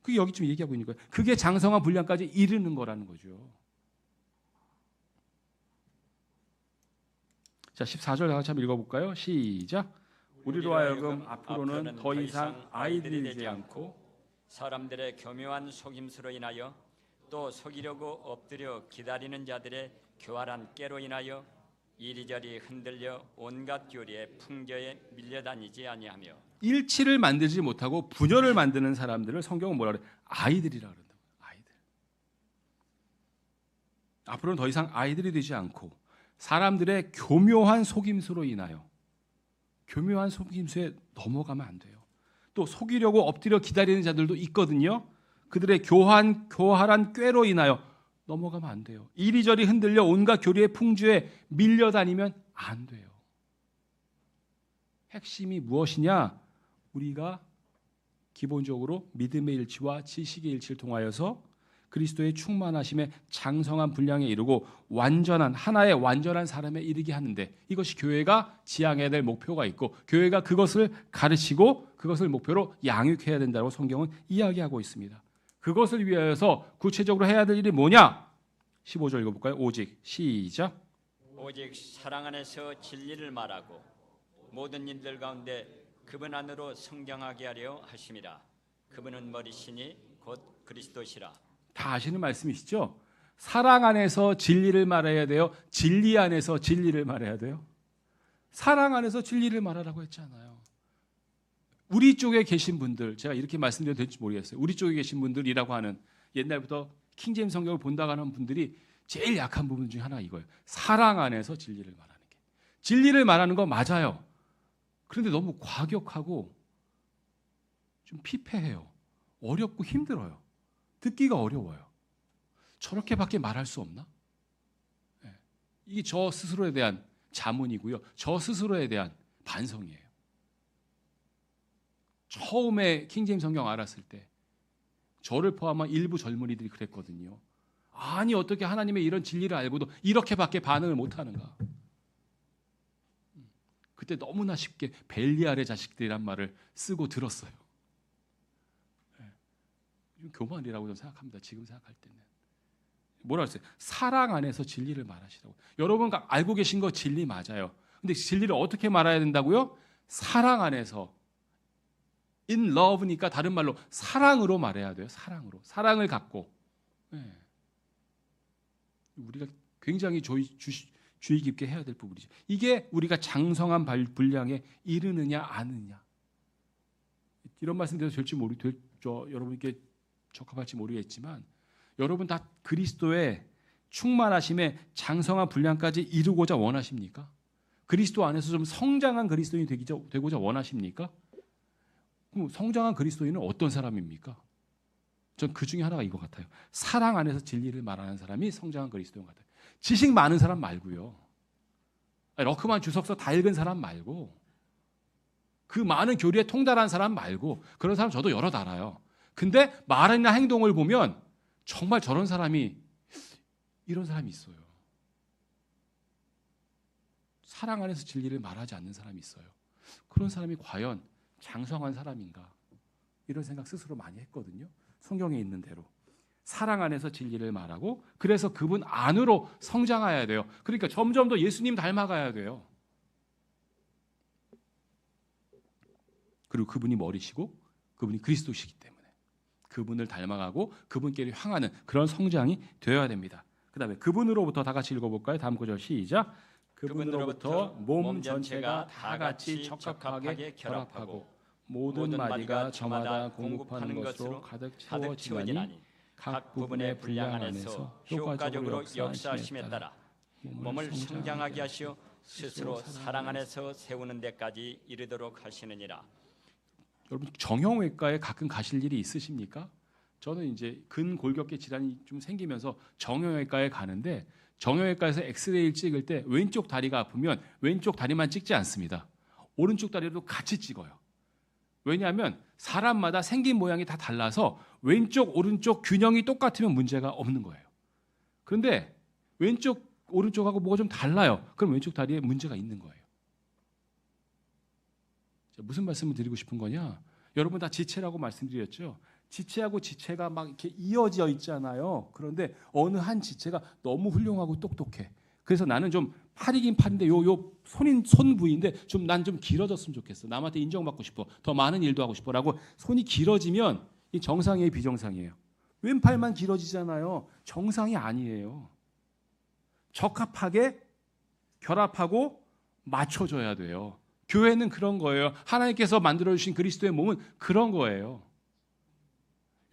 그게 여기 좀 얘기하고 있는 거예요. 그게 장성한 분량까지 이르는 거라는 거죠. 자, 14절 다 같이 한번 읽어볼까요? 시작. 우리로 하여금 앞으로는 더 이상 아이들이 되지 않고 사람들의 교묘한 속임수로 인하여 또 속이려고 엎드려 기다리는 자들의 교활한 깨로 인하여 이리저리 흔들려 온갖 교리의 풍조에 밀려다니지 아니하며 일치를 만들지 못하고 분열을 만드는 사람들을 성경은 뭐라 그래? 아이들이라 그런다. 아이들. 앞으로는 더 이상 아이들이 되지 않고 사람들의 교묘한 속임수로 인하여 교묘한 속임수에 넘어가면 안 돼요. 또 속이려고 엎드려 기다리는 자들도 있거든요. 그들의 교활한 꾀로 인하여 넘어가면 안 돼요. 이리저리 흔들려 온갖 교리의 풍조에 밀려다니면 안 돼요. 핵심이 무엇이냐? 우리가 기본적으로 믿음의 일치와 지식의 일치를 통하여서 그리스도의 충만하심에 장성한 분량에 이르고 완전한 하나의 완전한 사람에 이르게 하는데, 이것이 교회가 지향해야 될 목표가 있고 교회가 그것을 가르치고 그것을 목표로 양육해야 된다고 성경은 이야기하고 있습니다. 그것을 위하여서 구체적으로 해야 될 일이 뭐냐? 15절 읽어볼까요? 오직 시작. 오직 사랑 안에서 진리를 말하고 모든 일들 가운데 그분 안으로 성장하게 하려 하심이라. 그분은 머리시니 곧 그리스도시라. 다 아시는 말씀이시죠? 사랑 안에서 진리를 말해야 돼요? 진리 안에서 진리를 말해야 돼요? 사랑 안에서 진리를 말하라고 했잖아요. 우리 쪽에 계신 분들, 제가 이렇게 말씀드려도 될지 모르겠어요. 우리 쪽에 계신 분들이라고 하는, 옛날부터 킹제임스 성경을 본다고 하는 분들이 제일 약한 부분 중에 하나가 이거예요. 사랑 안에서 진리를 말하는 게. 진리를 말하는 거 맞아요. 그런데 너무 과격하고 좀 피폐해요. 어렵고 힘들어요. 듣기가 어려워요. 저렇게밖에 말할 수 없나? 네. 이게 저 스스로에 대한 자문이고요. 저 스스로에 대한 반성이에요. 처음에 킹제임스 성경 알았을 때 저를 포함한 일부 젊은이들이 그랬거든요. 아니 어떻게 하나님의 이런 진리를 알고도 이렇게밖에 반응을 못하는가? 그때 너무나 쉽게 벨리알의 자식들이란 말을 쓰고 들었어요. 좀 교만이라고 저는 생각합니다. 지금 생각할 때는. 뭐라 했어요? 사랑 안에서 진리를 말하시라고. 여러분 알고 계신 거 진리 맞아요. 근데 진리를 어떻게 말해야 된다고요? 사랑 안에서. In love니까 다른 말로 사랑으로 말해야 돼요. 사랑으로. 사랑을 갖고. 네. 우리가 굉장히 주의 깊게 해야 될 부분이죠. 이게 우리가 장성한 분량에 이르느냐 아느냐. 이런 말씀 드려도 될지 모르겠죠. 여러분께 적합할지 모르겠지만 여러분 다 그리스도의 충만하심에 장성한 분량까지 이루고자 원하십니까? 그리스도 안에서 좀 성장한 그리스도인이 되고자 원하십니까? 그럼 성장한 그리스도인은 어떤 사람입니까? 전 그 중에 하나가 이거 같아요. 사랑 안에서 진리를 말하는 사람이 성장한 그리스도인 같아요. 지식 많은 사람 말고요. 러크만 주석서 다 읽은 사람 말고, 그 많은 교리에 통달한 사람 말고, 그런 사람 저도 여러 알아요. 근데 말이나 행동을 보면 정말 저런 사람이, 이런 사람이 있어요. 사랑 안에서 진리를 말하지 않는 사람이 있어요. 그런 사람이 과연 장성한 사람인가? 이런 생각 스스로 많이 했거든요. 성경에 있는 대로 사랑 안에서 진리를 말하고, 그래서 그분 안으로 성장해야 돼요. 그러니까 점점 더 예수님 닮아가야 돼요. 그리고 그분이 머리시고 그분이 그리스도시기 때문에 그분을 닮아가고 그분께로 향하는 그런 성장이 되어야 됩니다. 그 다음에 그분으로부터 다 같이 읽어볼까요? 다음 구절 시작. 그분으로부터 몸 전체가 다 같이 적합하게 결합하고 모든 마디가 저마다 공급하는 것으로 가득 채워지나니 각 부분의 분량 안에서 효과적으로 역사하심에 따라 몸을 성장하게 하시어 스스로 사랑 안에서 세우는 데까지 이르도록 하시느니라. 여러분 정형외과에 가끔 가실 일이 있으십니까? 저는 이제 근골격계 질환이 좀 생기면서 정형외과에 가는데, 정형외과에서 엑스레이를 찍을 때 왼쪽 다리가 아프면 왼쪽 다리만 찍지 않습니다. 오른쪽 다리도 같이 찍어요. 왜냐하면 사람마다 생긴 모양이 다 달라서 왼쪽 오른쪽 균형이 똑같으면 문제가 없는 거예요. 그런데 왼쪽 오른쪽하고 뭐가 좀 달라요. 그럼 왼쪽 다리에 문제가 있는 거예요. 무슨 말씀을 드리고 싶은 거냐? 여러분 다 지체라고 말씀드렸죠. 지체하고 지체가 막 이렇게 이어져 있잖아요. 그런데 어느 한 지체가 너무 훌륭하고 똑똑해. 그래서 나는 좀 팔이긴 팔인데 요 손 부위인데 좀 난 좀 길어졌으면 좋겠어. 남한테 인정받고 싶어. 더 많은 일도 하고 싶어라고 손이 길어지면 이 정상이에요, 비정상이에요? 왼팔만 길어지잖아요. 정상이 아니에요. 적합하게 결합하고 맞춰줘야 돼요. 교회는 그런 거예요. 하나님께서 만들어주신 그리스도의 몸은 그런 거예요.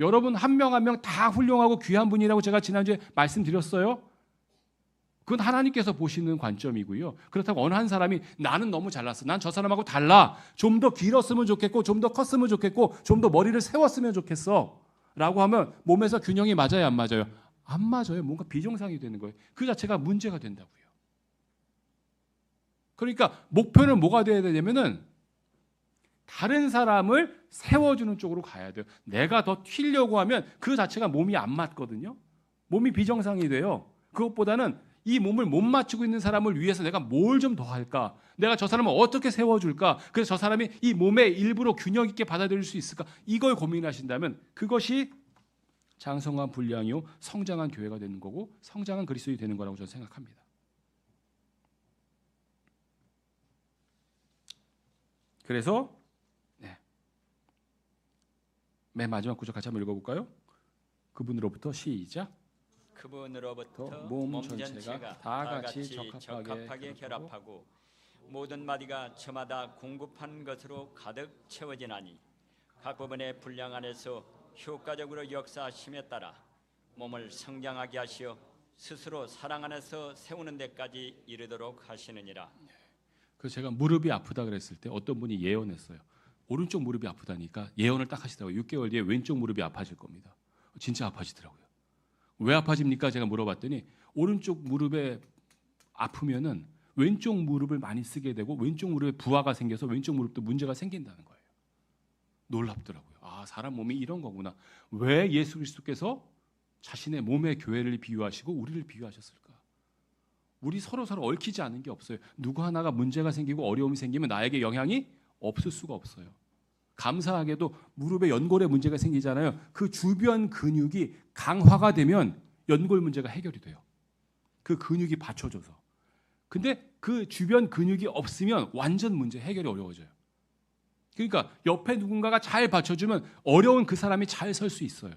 여러분 한 명 한 명 다 훌륭하고 귀한 분이라고 제가 지난주에 말씀드렸어요. 그건 하나님께서 보시는 관점이고요. 그렇다고 어느 한 사람이 나는 너무 잘났어, 난 저 사람하고 달라, 좀 더 길었으면 좋겠고 좀 더 컸으면 좋겠고 좀 더 머리를 세웠으면 좋겠어 라고 하면 몸에서 균형이 맞아요, 안 맞아요? 안 맞아요. 뭔가 비정상이 되는 거예요. 그 자체가 문제가 된다고요. 그러니까 목표는 뭐가 돼야 되냐면은 다른 사람을 세워주는 쪽으로 가야 돼요. 내가 더 튀려고 하면 그 자체가 몸이 안 맞거든요. 몸이 비정상이 돼요. 그것보다는 이 몸을 못 맞추고 있는 사람을 위해서 내가 뭘 좀 더 할까? 내가 저 사람을 어떻게 세워줄까? 그래서 저 사람이 이 몸의 일부로 균형 있게 받아들일 수 있을까? 이걸 고민하신다면 그것이 장성한 분량이요 성장한 교회가 되는 거고 성장한 그리스도인이 되는 거라고 저는 생각합니다. 그래서 맨 마지막 구절 같이 한번 읽어볼까요? 그분으로부터 시작. 그분으로부터 몸 전체가 다 같이 적합하게 결합하고 모든 마디가 저마다 공급한 것으로 가득 채워지나니 각 부분의 분량 안에서 효과적으로 역사하심에 따라 몸을 성장하게 하시어 스스로 사랑 안에서 세우는 데까지 이르도록 하시느니라. 그래서 제가 무릎이 아프다 그랬을 때 어떤 분이 예언했어요. 오른쪽 무릎이 아프다니까 예언을 딱 하시더라고요. 6개월 뒤에 왼쪽 무릎이 아파질 겁니다. 진짜 아파지더라고요. 왜 아파집니까? 제가 물어봤더니 오른쪽 무릎에 아프면은 왼쪽 무릎을 많이 쓰게 되고 왼쪽 무릎에 부하가 생겨서 왼쪽 무릎도 문제가 생긴다는 거예요. 놀랍더라고요. 아, 사람 몸이 이런 거구나. 왜 예수 그리스도께서 자신의 몸의 교회를 비유하시고 우리를 비유하셨을까? 우리 서로 얽히지 않은 게 없어요. 누구 하나가 문제가 생기고 어려움이 생기면 나에게 영향이 없을 수가 없어요. 감사하게도 무릎에 연골에 문제가 생기잖아요. 그 주변 근육이 강화가 되면 연골 문제가 해결이 돼요. 그 근육이 받쳐줘서. 근데 그 주변 근육이 없으면 완전 문제 해결이 어려워져요. 그러니까 옆에 누군가가 잘 받쳐주면 어려운 그 사람이 잘 설 수 있어요.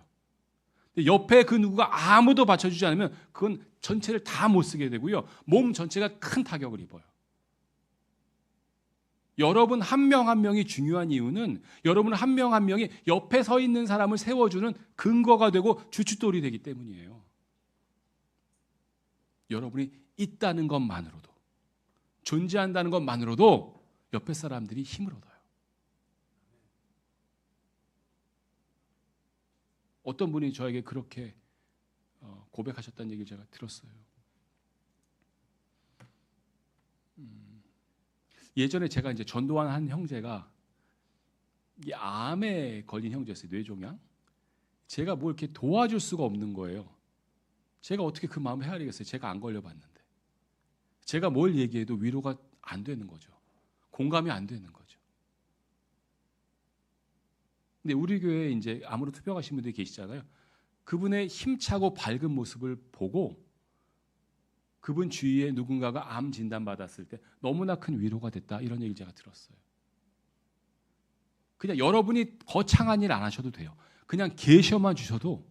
옆에 그 누구가 아무도 받쳐주지 않으면 그건 전체를 다 못 쓰게 되고요. 몸 전체가 큰 타격을 입어요. 여러분 한 명 한 명이 중요한 이유는 여러분 한 명 한 명이 옆에 서 있는 사람을 세워주는 근거가 되고 주춧돌이 되기 때문이에요. 여러분이 있다는 것만으로도 존재한다는 것만으로도 옆에 사람들이 힘을 얻어요. 어떤 분이 저에게 그렇게 고백하셨다는 얘기를 제가 들었어요. 예전에 제가 이제 전도한 한 형제가 이 암에 걸린 형제였어요. 뇌종양. 제가 뭐 이렇게 도와줄 수가 없는 거예요. 제가 어떻게 그 마음을 헤아리겠어요. 제가 안 걸려봤는데. 제가 뭘 얘기해도 위로가 안 되는 거죠. 공감이 안 되는 거죠. 근데 우리 교회에 이제 암으로 투병하신 분들이 계시잖아요. 그분의 힘차고 밝은 모습을 보고 그분 주위에 누군가가 암 진단 받았을 때 너무나 큰 위로가 됐다 이런 얘기를 제가 들었어요. 그냥 여러분이 거창한 일 안 하셔도 돼요. 그냥 계셔만 주셔도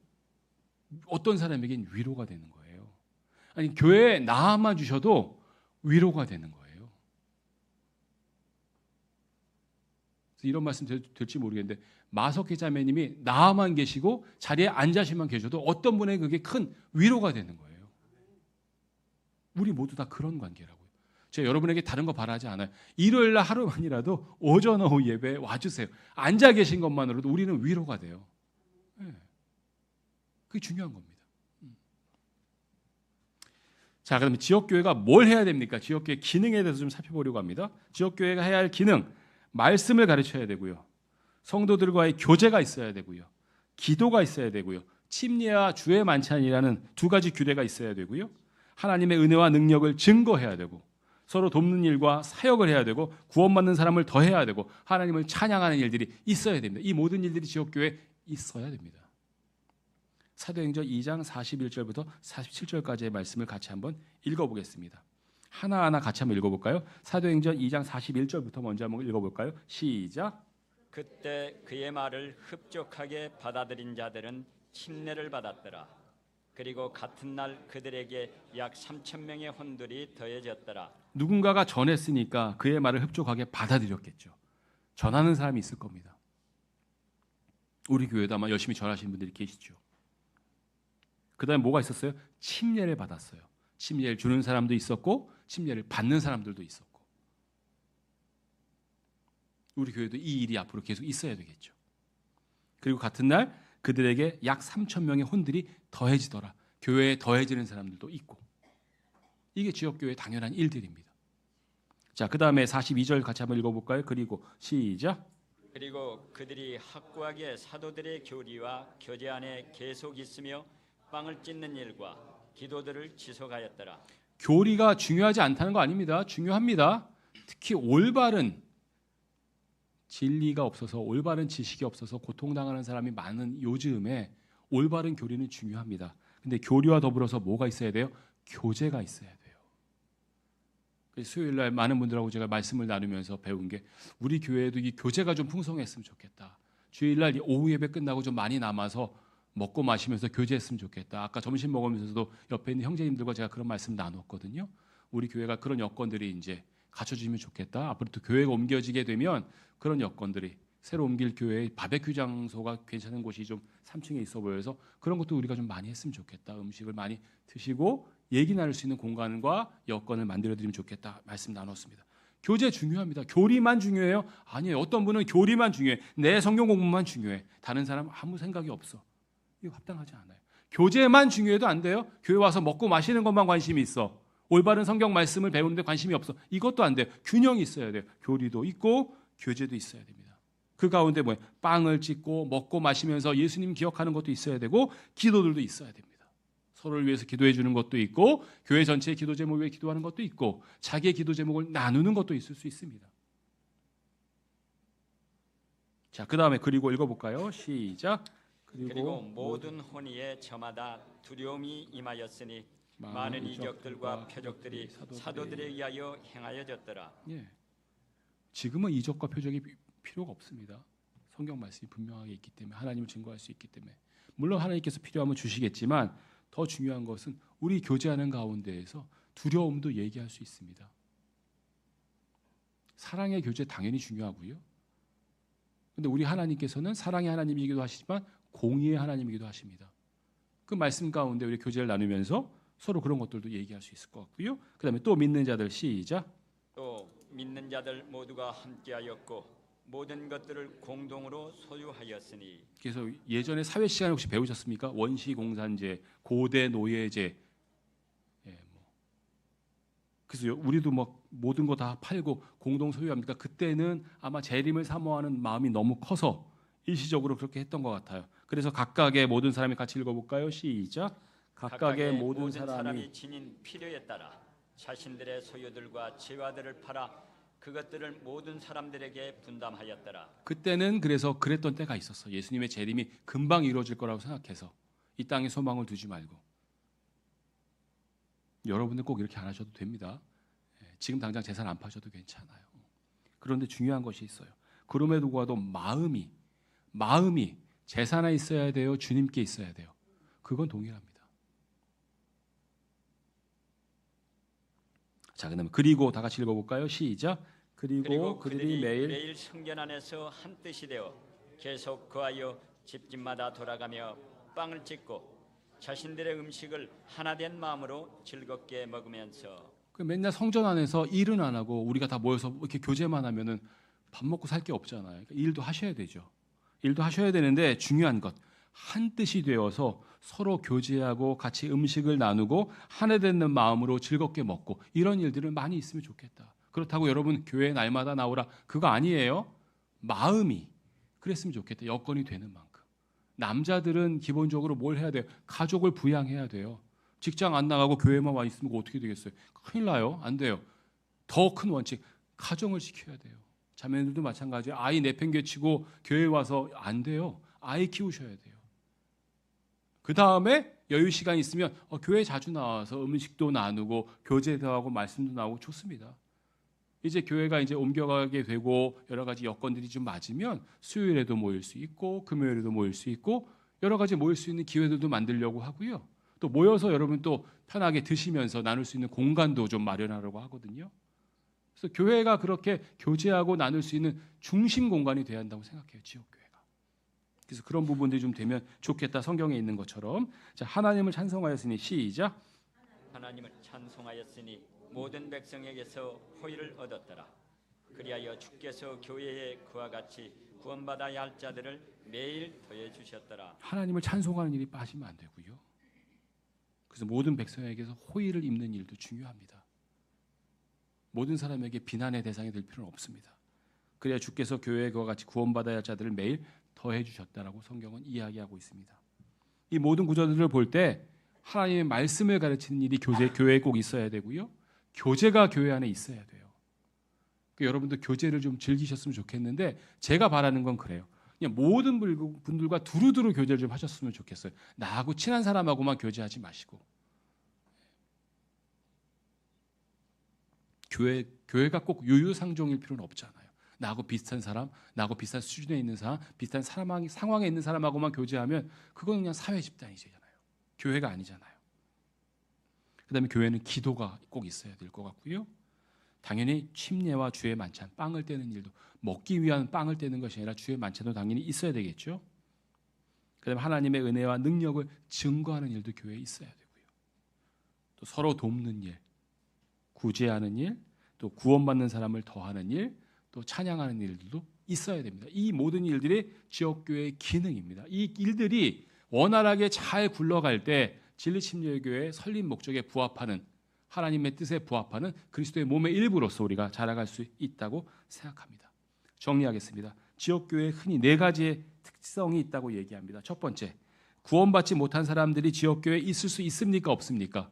어떤 사람에겐 위로가 되는 거예요. 아니 교회에 나와만 주셔도 위로가 되는 거예요. 그래서 이런 말씀 될지 모르겠는데 마석희 자매님이 나와만 계시고 자리에 앉으시만 계셔도 어떤 분에게 그게 큰 위로가 되는 거예요. 우리 모두 다 그런 관계라고요. 제가 여러분에게 다른 거 바라지 않아요. 일요일 날 하루만이라도 오전 오후 예배에 와주세요. 앉아 계신 것만으로도 우리는 위로가 돼요. 네. 그게 중요한 겁니다. 자, 그러면 지역교회가 뭘 해야 됩니까? 지역교회 기능에 대해서 좀 살펴보려고 합니다. 지역교회가 해야 할 기능, 말씀을 가르쳐야 되고요. 성도들과의 교제가 있어야 되고요. 기도가 있어야 되고요. 침례와 주의 만찬이라는 두 가지 규례가 있어야 되고요. 하나님의 은혜와 능력을 증거해야 되고 서로 돕는 일과 사역을 해야 되고 구원받는 사람을 더해야 되고 하나님을 찬양하는 일들이 있어야 됩니다. 이 모든 일들이 지역교회에 있어야 됩니다. 사도행전 2장 41절부터 47절까지의 말씀을 같이 한번 읽어보겠습니다. 하나하나 같이 한번 읽어볼까요? 사도행전 2장 41절부터 먼저 한번 읽어볼까요? 시작. 그때 그의 말을 흡족하게 받아들인 자들은 침례를 받았더라. 그리고 같은 날 그들에게 약 3,000명의 혼들이 더해졌더라. 누군가가 전했으니까 그의 말을 흡족하게 받아들였겠죠. 전하는 사람이 있을 겁니다. 우리 교회도 아마 열심히 전하시는 분들이 계시죠. 그 다음에 뭐가 있었어요? 침례를 받았어요. 침례를 주는 사람도 있었고 침례를 받는 사람들도 있었고 우리 교회도 이 일이 앞으로 계속 있어야 되겠죠. 그리고 같은 날 그들에게 약 3,000명의 혼들이 더해지더라. 교회에 더해지는 사람들도 있고 이게 지역교회의 당연한 일들입니다. 자, 그 다음에 42절 같이 한번 읽어볼까요? 그리고 시작. 그리고 그들이 확고하게 사도들의 교리와 교제 안에 계속 있으며 빵을 찢는 일과 기도들을 지속하였더라. 교리가 중요하지 않다는 거 아닙니다. 중요합니다. 특히 올바른 진리가 없어서 올바른 지식이 없어서 고통당하는 사람이 많은 요즘에 올바른 교리는 중요합니다. 근데 교리와 더불어서 뭐가 있어야 돼요? 교제가 있어야 돼요. 그래서 수요일 날 많은 분들하고 제가 말씀을 나누면서 배운 게 우리 교회에도 이 교제가 좀 풍성했으면 좋겠다. 주일 날 오후 예배 끝나고 좀 많이 남아서 먹고 마시면서 교제했으면 좋겠다. 아까 점심 먹으면서도 옆에 있는 형제님들과 제가 그런 말씀 나눴거든요. 우리 교회가 그런 여건들이 이제 갖춰지면 좋겠다. 앞으로 또 교회가 옮겨지게 되면 그런 여건들이 새로 옮길 교회의 바베큐 장소가 괜찮은 곳이 좀 3층에 있어 보여서 그런 것도 우리가 좀 많이 했으면 좋겠다. 음식을 많이 드시고 얘기 나눌 수 있는 공간과 여건을 만들어드리면 좋겠다. 말씀 나눴습니다. 교제 중요합니다. 교리만 중요해요? 아니에요. 어떤 분은 교리만 중요해. 내 성경 공부만 중요해. 다른 사람 아무 생각이 없어. 이거 합당하지 않아요. 교제만 중요해도 안 돼요. 교회 와서 먹고 마시는 것만 관심이 있어. 올바른 성경 말씀을 배우는데 관심이 없어. 이것도 안 돼요. 균형이 있어야 돼요. 교리도 있고 교제도 있어야 됩니다. 그 가운데 뭐예요? 빵을 찢고 먹고 마시면서 예수님 기억하는 것도 있어야 되고 기도들도 있어야 됩니다. 서로를 위해서 기도해 주는 것도 있고 교회 전체의 기도 제목을 위해 기도하는 것도 있고 자기의 기도 제목을 나누는 것도 있을 수 있습니다. 자, 그다음에 그리고 읽어볼까요? 시작. 그리고 모든 혼의에 저마다 두려움이 임하였으니 많은 이적들과 표적들이 사도들에 의하여 행하여졌더라. 예. 지금은 이적과 표적이 필요가 없습니다. 성경 말씀이 분명하게 있기 때문에 하나님을 증거할 수 있기 때문에 물론 하나님께서 필요하면 주시겠지만 더 중요한 것은 우리 교제하는 가운데에서 두려움도 얘기할 수 있습니다. 사랑의 교제 당연히 중요하고요. 근데 우리 하나님께서는 사랑의 하나님이기도 하시지만 공의의 하나님이기도 하십니다. 그 말씀 가운데 우리 교제를 나누면서 서로 그런 것들도 얘기할 수 있을 것 같고요. 그다음에 또 믿는 자들 시작. 또 믿는 자들 모두가 함께하였고 모든 것들을 공동으로 소유하였으니. 그래서 예전에 사회 시간에 혹시 배우셨습니까? 원시공산제, 고대 노예제. 그래서 우리도 막 모든 거 다 팔고 공동 소유합니까? 그때는 아마 재림을 사모하는 마음이 너무 커서 일시적으로 그렇게 했던 것 같아요. 그래서 각각의 모든 사람이 같이 읽어볼까요? 시작. 각각의 모든 사람이 지닌 필요에 따라 자신들의 소유들과 재화들을 팔아 그것들을 모든 사람들에게 분담하였더라. 그때는 그래서 그랬던 때가 있었어. 예수님의 재림이 금방 이루어질 거라고 생각해서 이 땅에 소망을 두지 말고. 여러분들 꼭 이렇게 안 하셔도 됩니다. 지금 당장 재산 안 파셔도 괜찮아요. 그런데 중요한 것이 있어요. 그럼에도 불구하고 마음이 재산에 있어야 돼요? 주님께 있어야 돼요? 그건 동일합니다. 자, 그다음에 그리고 다 같이 읽어볼까요? 시작. 그리고 그들이 매일 성전 안에서 한 뜻이 되어 계속 거하여 집집마다 돌아가며 빵을 찢고 자신들의 음식을 하나된 마음으로 즐겁게 먹으면서. 맨날 성전 안에서 일은 안 하고 우리가 다 모여서 이렇게 교제만 하면은 밥 먹고 살 게 없잖아요. 그러니까 일도 하셔야 되죠. 일도 하셔야 되는데 중요한 것 한 뜻이 되어서 서로 교제하고 같이 음식을 나누고 하나 되는 마음으로 즐겁게 먹고 이런 일들은 많이 있으면 좋겠다. 그렇다고 여러분 교회 날마다 나오라 그거 아니에요. 마음이 그랬으면 좋겠다. 여건이 되는 만큼. 남자들은 기본적으로 뭘 해야 돼요? 가족을 부양해야 돼요. 직장 안 나가고 교회만 와 있으면 어떻게 되겠어요? 큰일 나요. 안 돼요. 더 큰 원칙 가정을 지켜야 돼요. 자매들도 마찬가지예요. 아이 내팽개치고 교회 와서 안 돼요. 아이 키우셔야 돼요. 그 다음에 여유 시간 있으면 교회 자주 나와서 음식도 나누고 교제도 하고 말씀도 나오고 좋습니다. 이제 교회가 이제 옮겨가게 되고 여러 가지 여건들이 좀 맞으면 수요일에도 모일 수 있고 금요일에도 모일 수 있고 여러 가지 모일 수 있는 기회들도 만들려고 하고요. 또 모여서 여러분 또 편하게 드시면서 나눌 수 있는 공간도 좀 마련하려고 하거든요. 그래서 교회가 그렇게 교제하고 나눌 수 있는 중심 공간이 돼야 한다고 생각해요. 지역교회가. 그래서 그런 부분들이 좀 되면 좋겠다. 성경에 있는 것처럼. 자, 하나님을 찬송하였으니 시작. 하나님을 찬송하였으니 모든 백성에게서 호의를 얻었더라. 그리하여 주께서 교회에 그와 같이 구원받아야 할 자들을 매일 더해 주셨더라. 하나님을 찬송하는 일이 빠지면 안 되고요. 그래서 모든 백성에게서 호의를 입는 일도 중요합니다. 모든 사람에게 비난의 대상이 될 필요는 없습니다. 그래야 주께서 교회에 그와 같이 구원받아야 할 자들을 매일 더해 주셨다라고 성경은 이야기하고 있습니다. 이 모든 구절들을 볼 때 하나님의 말씀을 가르치는 일이 교회에 꼭 있어야 되고요. 교제가 교회 안에 있어야 돼요. 여러분도 교제를 좀 즐기셨으면 좋겠는데 제가 바라는 건 그래요. 그냥 모든 분들과 두루두루 교제를 좀 하셨으면 좋겠어요. 나하고 친한 사람하고만 교제하지 마시고. 교회가 꼭 유유상종일 필요는 없잖아요. 나하고 비슷한 사람, 나하고 비슷한 수준에 있는 사람, 비슷한 상황에 있는 사람하고만 교제하면 그건 그냥 사회 집단이잖아요. 교회가 아니잖아요. 그다음에 교회는 기도가 꼭 있어야 될 것 같고요. 당연히 침례와 주의 만찬, 빵을 떼는 일도 먹기 위한 빵을 떼는 것이 아니라 주의 만찬도 당연히 있어야 되겠죠. 그다음에 하나님의 은혜와 능력을 증거하는 일도 교회에 있어야 되고요. 또 서로 돕는 일, 구제하는 일, 또 구원받는 사람을 더하는 일, 또 찬양하는 일들도 있어야 됩니다. 이 모든 일들이 지역교회의 기능입니다. 이 일들이 원활하게 잘 굴러갈 때 진리침례교회의 설립 목적에 부합하는 하나님의 뜻에 부합하는 그리스도의 몸의 일부로서 우리가 자라갈 수 있다고 생각합니다. 정리하겠습니다. 지역교회에 흔히 네 가지의 특성이 있다고 얘기합니다. 첫 번째, 구원받지 못한 사람들이 지역교회에 있을 수 있습니까? 없습니까?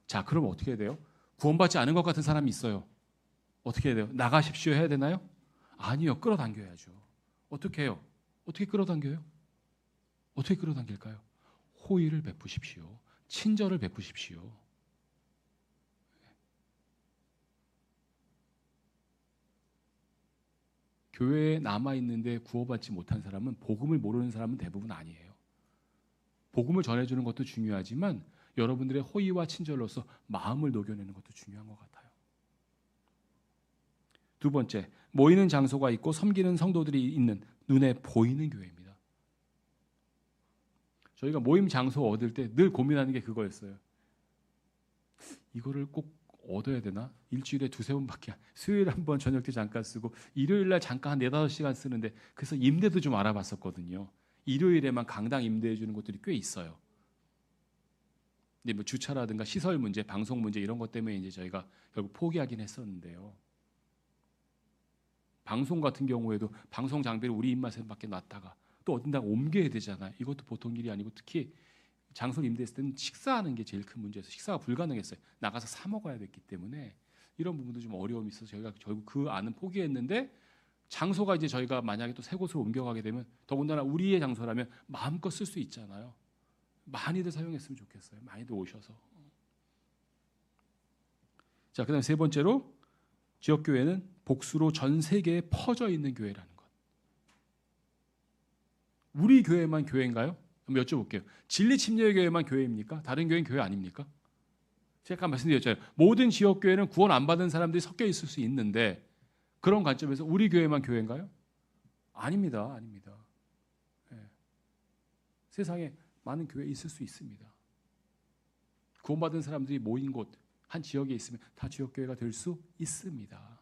자, 그럼 어떻게 해야 돼요? 구원받지 않은 것 같은 사람이 있어요. 어떻게 해야 돼요? 나가십시오 해야 되나요? 아니요. 끌어당겨야죠. 어떻게 해요? 어떻게 끌어당겨요? 어떻게 끌어당길까요? 호의를 베푸십시오. 친절을 베푸십시오. 교회에 남아있는데 구원받지 못한 사람은 복음을 모르는 사람은 대부분 아니에요. 복음을 전해주는 것도 중요하지만 여러분들의 호의와 친절로서 마음을 녹여내는 것도 중요한 것 같아요. 두 번째, 모이는 장소가 있고 섬기는 성도들이 있는 눈에 보이는 교회입니다. 저희가 모임 장소 얻을 때 늘 고민하는 게 그거였어요. 이거를 꼭 얻어야 되나? 일주일에 두세 번밖에 수요일 한 번 저녁 때 잠깐 쓰고 일요일 날 잠깐 한 4-5시간 쓰는데 그래서 임대도 좀 알아봤었거든요. 일요일에만 강당 임대해 주는 곳들이 꽤 있어요. 근데 뭐 주차라든가 시설 문제, 방송 문제 이런 것 때문에 이제 저희가 결국 포기하긴 했었는데요. 방송 같은 경우에도 방송 장비를 우리 입맛에밖에 놨다가 또 어딘가 옮겨야 되잖아요. 이것도 보통 일이 아니고 특히 장소를 임대했을 때는 식사하는 게 제일 큰 문제였어요. 식사가 불가능했어요. 나가서 사 먹어야 됐기 때문에 이런 부분도 좀 어려움이 있어서 저희가 결국 그 안은 포기했는데 장소가 이제 저희가 만약에 또 새 곳으로 옮겨가게 되면 더군다나 우리의 장소라면 마음껏 쓸 수 있잖아요. 많이들 사용했으면 좋겠어요. 많이들 오셔서. 자, 그다음 세 번째로 지역교회는 복수로 전 세계에 퍼져 있는 교회라는 것. 우리 교회만 교회인가요? 한번 여쭤볼게요. 진리침례교회만 교회입니까? 다른 교회는 교회 아닙니까? 제가 아까 말씀드렸잖아요. 모든 지역교회는 구원 안 받은 사람들이 섞여 있을 수 있는데 그런 관점에서 우리 교회만 교회인가요? 아닙니다. 아닙니다. 네. 세상에 많은 교회 있을 수 있습니다. 구원받은 사람들이 모인 곳, 한 지역에 있으면 다 지역교회가 될 수 있습니다.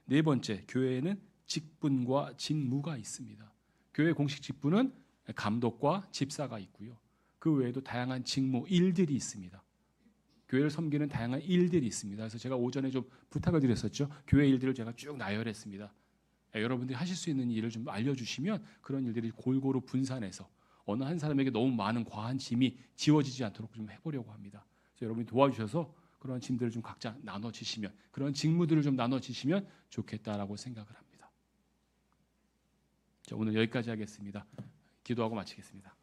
네 번째, 교회에는 직분과 직무가 있습니다. 교회 공식 직분은 감독과 집사가 있고요. 그 외에도 다양한 직무, 일들이 있습니다. 교회를 섬기는 다양한 일들이 있습니다. 그래서 제가 오전에 좀 부탁을 드렸었죠. 교회 일들을 제가 쭉 나열했습니다. 여러분들이 하실 수 있는 일을 좀 알려주시면 그런 일들이 골고루 분산해서 어느 한 사람에게 너무 많은 과한 짐이 지워지지 않도록 좀 해보려고 합니다. 그래서 여러분이 도와주셔서 그런 짐들을 좀 각자 나눠주시면 그런 직무들을 좀 나눠주시면 좋겠다라고 생각을 합니다. 자, 오늘 여기까지 하겠습니다. 기도하고 마치겠습니다.